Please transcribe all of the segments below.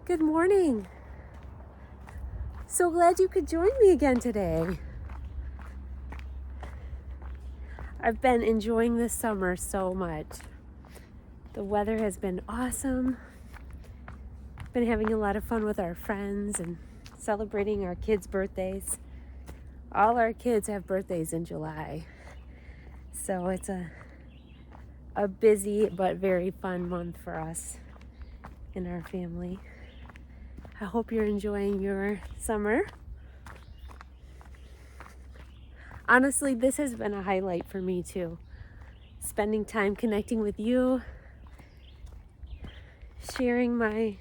Good morning. So glad you could join me again today. I've been enjoying this summer so much. The weather has been awesome. Been having a lot of fun with our friends and celebrating our kids' birthdays. All our kids have birthdays in July. So it's a busy but very fun month for us in our family. I hope you're enjoying your summer. Honestly, this has been a highlight for me too. Spending time connecting with you, sharing my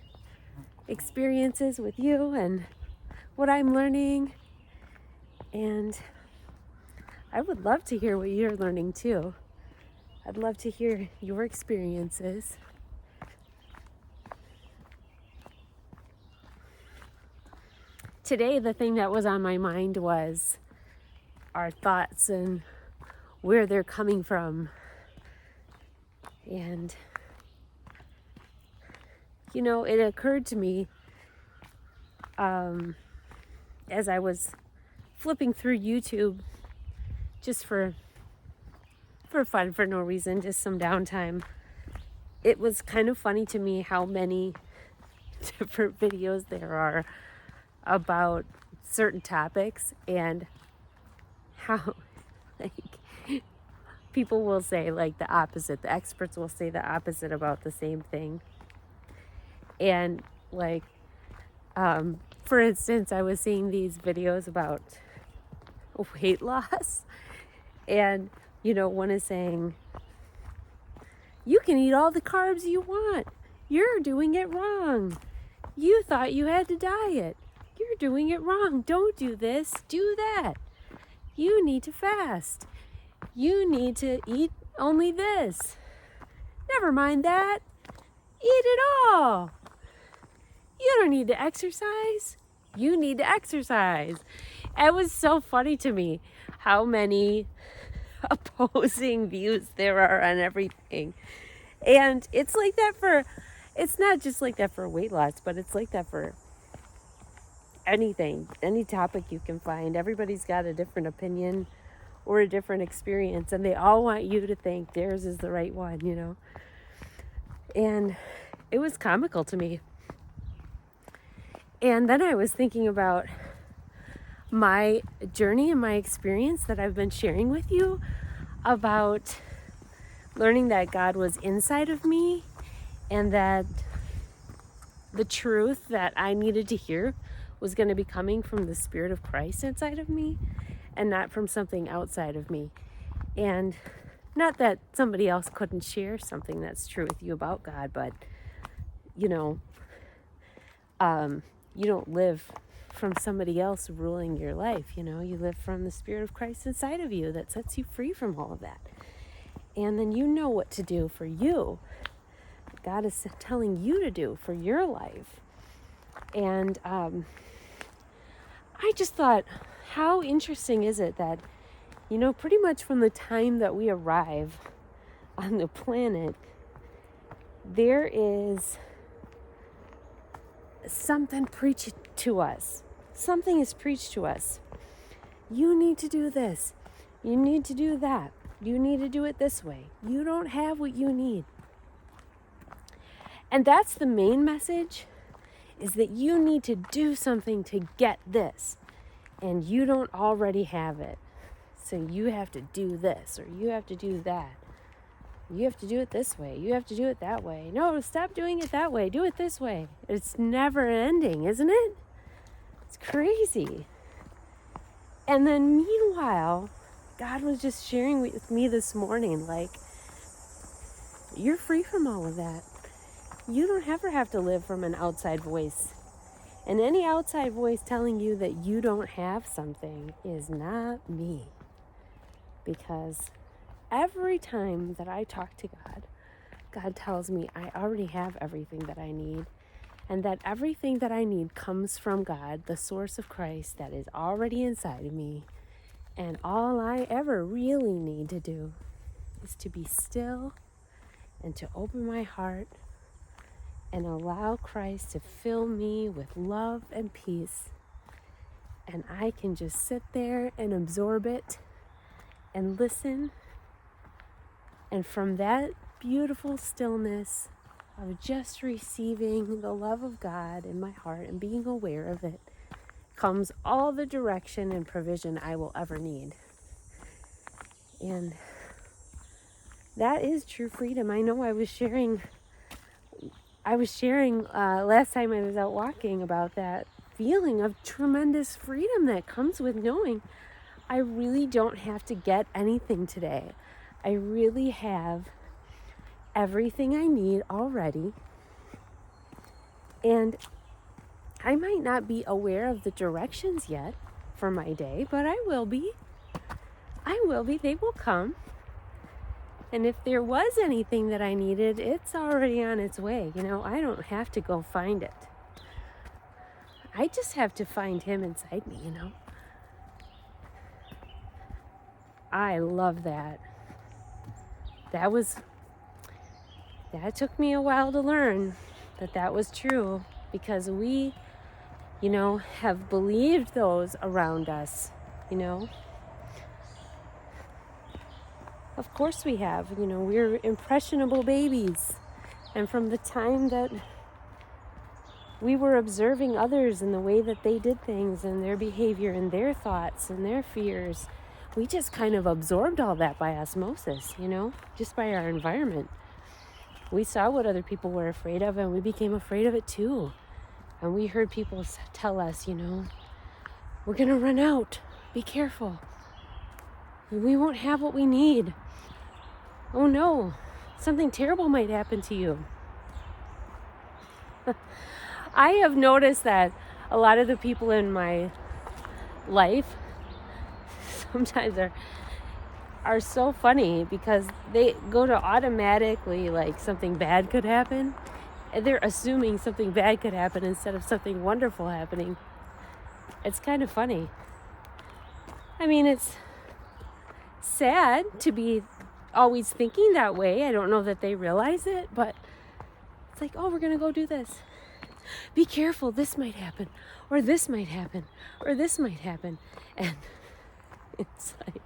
experiences with you and what I'm learning. And I would love to hear what you're learning too. I'd love to hear your experiences. Today, the thing that was on my mind was our thoughts and where they're coming from. And, it occurred to me as I was flipping through YouTube just for fun, for no reason, just some downtime. It was kind of funny to me how many different videos there are about certain topics and how people will say the opposite. The experts will say the opposite about the same thing. And for instance, I was seeing these videos about weight loss, and one is saying, you can eat all the carbs you want. You're doing it wrong. You thought you had to diet. You're doing it wrong. Don't do this, do that. You need to fast. You need to eat only this. Never mind that. Eat it all. You don't need to exercise. You need to exercise. It was so funny to me how many opposing views there are on everything. And it's like that it's not just like that for weight loss, but it's like that for anything, any topic you can find. Everybody's got a different opinion or a different experience, and they all want you to think theirs is the right one, And it was comical to me. And then I was thinking about my journey and my experience that I've been sharing with you about learning that God was inside of me and that the truth that I needed to hear was going to be coming from the Spirit of Christ inside of me and not from something outside of me. And not that somebody else couldn't share something that's true with you about God, but you don't live from somebody else ruling your life. You live from the Spirit of Christ inside of you that sets you free from all of that. And then you know what to do for you. God is telling you to do for your life. And I just thought, how interesting is it that, pretty much from the time that we arrive on the planet, there is something preached to us. Something is preached to us. You need to do this. You need to do that. You need to do it this way. You don't have what you need. And that's the main message, is that you need to do something to get this. And you don't already have it. So you have to do this, or you have to do that. You have to do it this way. You have to do it that way. No, stop doing it that way. Do it this way. It's never ending, isn't it? It's crazy. And then meanwhile, God was just sharing with me this morning, you're free from all of that. You don't ever have to live from an outside voice. And any outside voice telling you that you don't have something is not me. Because every time that I talk to God, God tells me I already have everything that I need, and that everything that I need comes from God, the source of Christ that is already inside of me. And all I ever really need to do is to be still and to open my heart and allow Christ to fill me with love and peace. And I can just sit there and absorb it and listen. And from that beautiful stillness of just receiving the love of God in my heart and being aware of it, comes all the direction and provision I will ever need. And that is true freedom. I know I was sharing last time I was out walking about that feeling of tremendous freedom that comes with knowing I really don't have to get anything today. I really have everything I need already. And I might not be aware of the directions yet for my day, but I will be. They will come. And if there was anything that I needed, it's already on its way. I don't have to go find it. I just have to find him inside me, I love that. That took me a while to learn that was true, because we, have believed those around us, Of course we have. We're impressionable babies. And from the time that we were observing others and the way that they did things and their behavior and their thoughts and their fears, we just kind of absorbed all that by osmosis, just by our environment. We saw what other people were afraid of, and we became afraid of it too. And we heard people tell us, we're going to run out. Be careful. We won't have what we need. Oh no, something terrible might happen to you. I have noticed that a lot of the people in my life sometimes are so funny, because they go to automatically like something bad could happen, and they're assuming something bad could happen instead of something wonderful happening. It's kind of funny. I mean, it's sad to be always thinking that way. I don't know that they realize it, but it's like, oh, we're going to go do this. Be careful, this might happen, or this might happen, or this might happen. And it's like,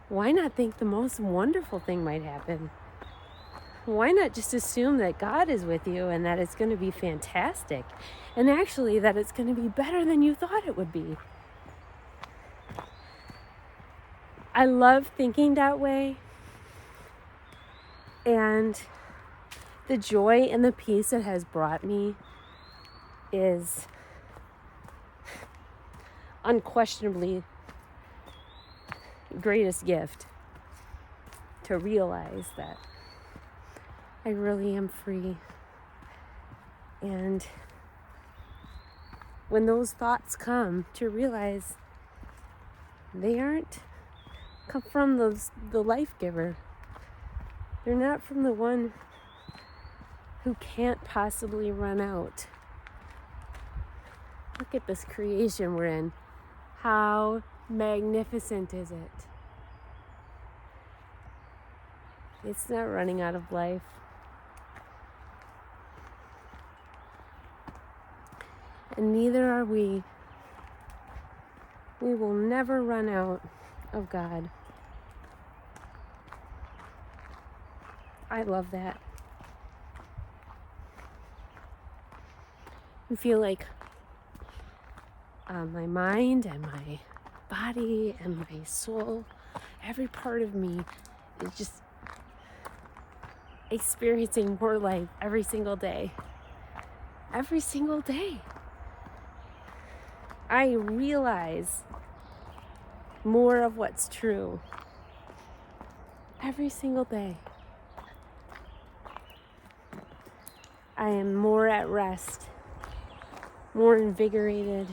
why not think the most wonderful thing might happen? Why not just assume that God is with you and that it's going to be fantastic, and actually that it's going to be better than you thought it would be? I love thinking that way, and the joy and the peace it has brought me is unquestionably the greatest gift, to realize that I really am free. And when those thoughts come, to realize they aren't come from the life giver. They're not from the one who can't possibly run out. Look at this creation we're in. How magnificent is it? It's not running out of life. And neither are we. We will never run out of God. I love that. I feel like my mind and my body and my soul, every part of me is just experiencing more life every single day. Every single day. I realize more of what's true every single day. I am more at rest, more invigorated,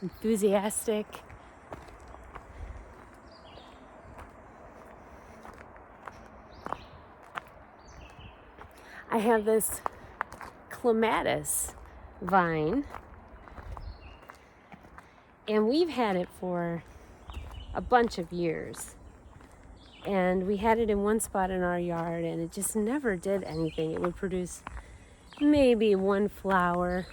enthusiastic. I have this clematis vine, and we've had it for a bunch of years, And we had it in one spot in our yard, and it just never did anything. It would produce maybe one flower,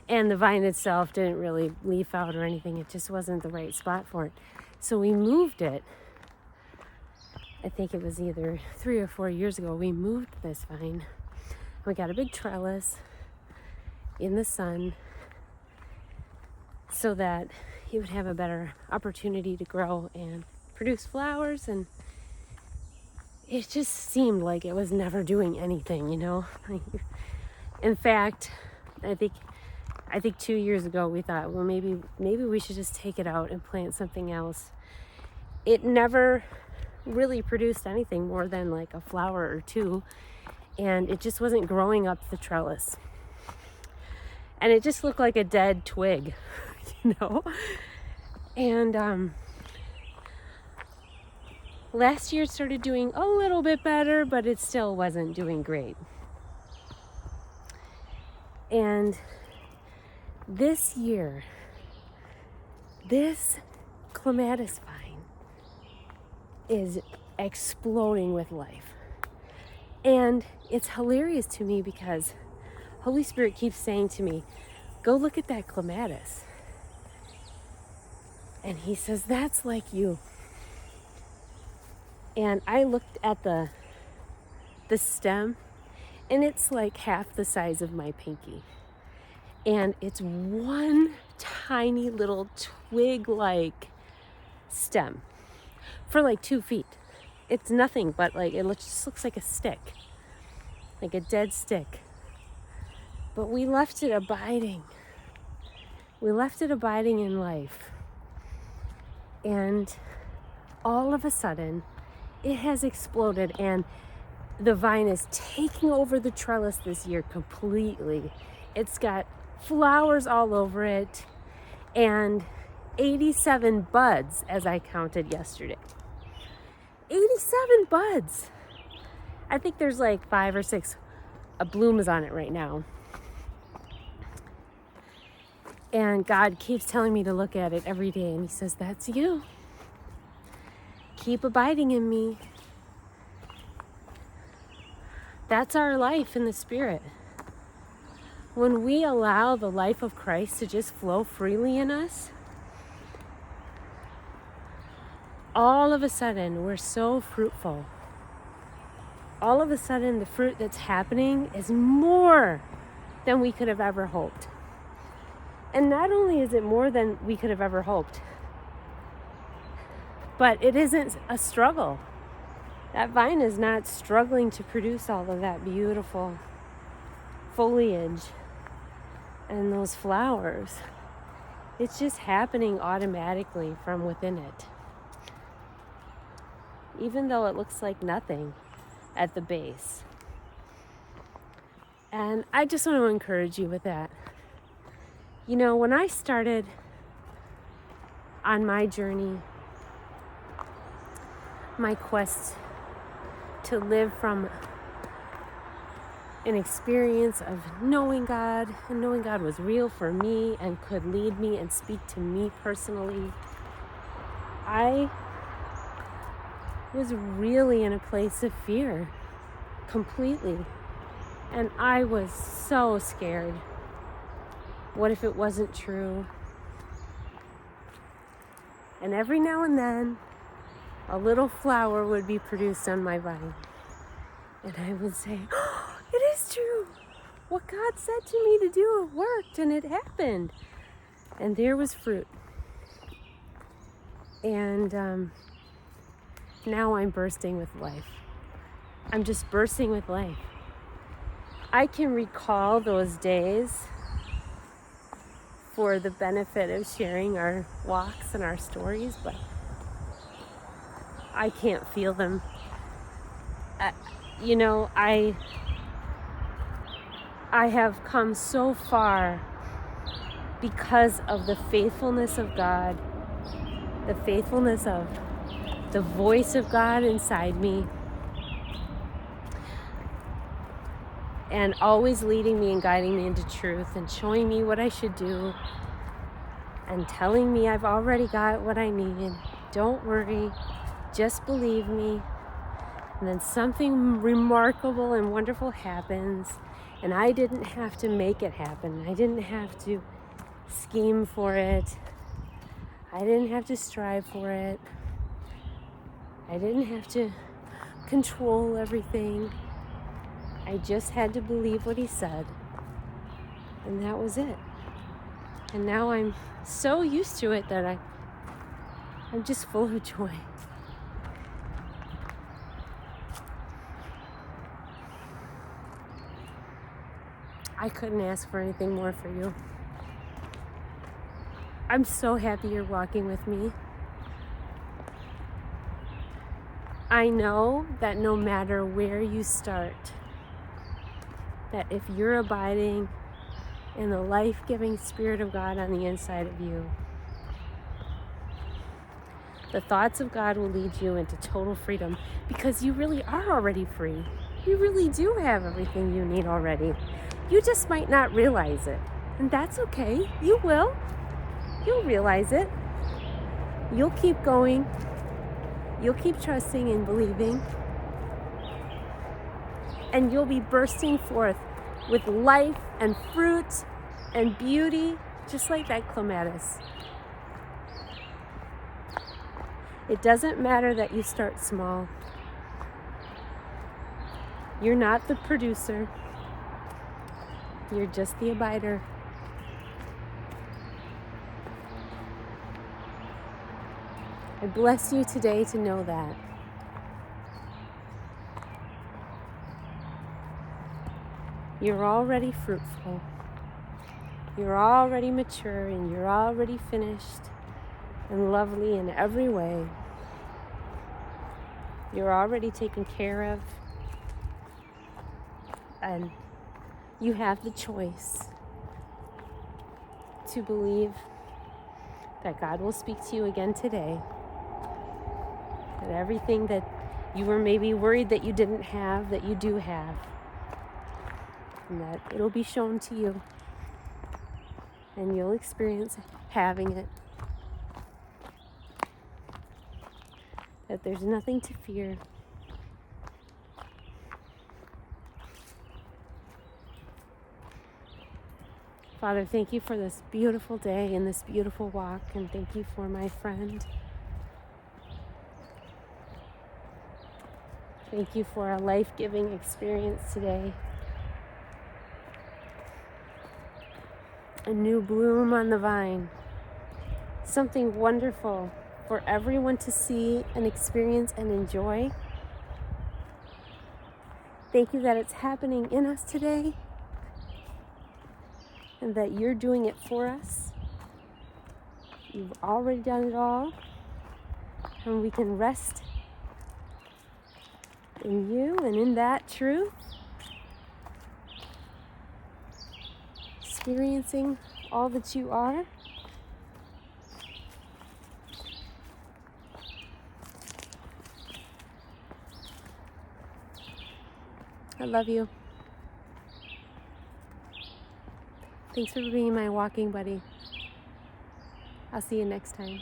and the vine itself didn't really leaf out or anything. It just wasn't the right spot for it. So we moved it. I think it was either 3 or 4 years ago. We moved this vine. We got a big trellis in the sun so that he would have a better opportunity to grow and produce flowers. And it just seemed like it was never doing anything, you know. In fact, I think 2 years ago we thought, well, maybe we should just take it out and plant something else. It never really produced anything more than like a flower or two, and it just wasn't growing up the trellis. And it just looked like a dead twig, you know. And last year it started doing a little bit better, but it still wasn't doing great. And this year, this clematis vine is exploding with life. And it's hilarious to me because Holy Spirit keeps saying to me, go look at that clematis. And he says, that's like you. And I looked at the stem, and it's like half the size of my pinky. And it's one tiny little twig-like stem for like 2 feet. It's nothing but like, it just looks like a stick, like a dead stick. But we left it abiding. We left it abiding in life. And all of a sudden, it has exploded, and the vine is taking over the trellis this year completely. It's got flowers all over it, and 87 buds, as I counted yesterday. 87 buds. I think there's like 5 or 6 blooms on it right now. And God keeps telling me to look at it every day, and he says, that's you. Keep abiding in me. That's our life in the Spirit. When we allow the life of Christ to just flow freely in us, all of a sudden we're so fruitful. All of a sudden the fruit that's happening is more than we could have ever hoped. And not only is it more than we could have ever hoped, but it isn't a struggle. That vine is not struggling to produce all of that beautiful foliage and those flowers. It's just happening automatically from within it. Even though it looks like nothing at the base. And I just want to encourage you with that. You know, when I started on my journey, my quest to live from an experience of knowing God, and knowing God was real for me and could lead me and speak to me personally, I was really in a place of fear, completely. And I was so scared. What if it wasn't true? And every now and then, a little flower would be produced on my vine. And I would say, oh, it is true. What God said to me to do, it worked, and it happened. And there was fruit. And now I'm bursting with life. I'm just bursting with life. I can recall those days for the benefit of sharing our walks and our stories, but I can't feel them. I have come so far because of the faithfulness of God, the faithfulness of the voice of God inside me, and always leading me and guiding me into truth and showing me what I should do and telling me I've already got what I need. Don't worry, just believe me. And then something remarkable and wonderful happens. And I didn't have to make it happen. I didn't have to scheme for it. I didn't have to strive for it. I didn't have to control everything. I just had to believe what he said. And that was it. And now I'm so used to it that I'm just full of joy. I couldn't ask for anything more for you. I'm so happy you're walking with me. I know that no matter where you start, that if you're abiding in the life-giving Spirit of God on the inside of you, the thoughts of God will lead you into total freedom, because you really are already free. You really do have everything you need already. You just might not realize it. And that's okay. You will. You'll realize it. You'll keep going. You'll keep trusting and believing. And you'll be bursting forth with life and fruit and beauty, just like that clematis. It doesn't matter that you start small. You're not the producer. You're just the abider. I bless you today to know that. You're already fruitful. You're already mature, and you're already finished and lovely in every way. You're already taken care of. And you have the choice to believe that God will speak to you again today. That everything that you were maybe worried that you didn't have, that you do have. And that it'll be shown to you. And you'll experience having it. That there's nothing to fear. Father, thank you for this beautiful day and this beautiful walk, and thank you for my friend. Thank you for a life-giving experience today. A new bloom on the vine. Something wonderful for everyone to see and experience and enjoy. Thank you that it's happening in us today, and that you're doing it for us. You've already done it all, and we can rest in you and in that truth, experiencing all that you are. I love you. Thanks for being my walking buddy. I'll see you next time.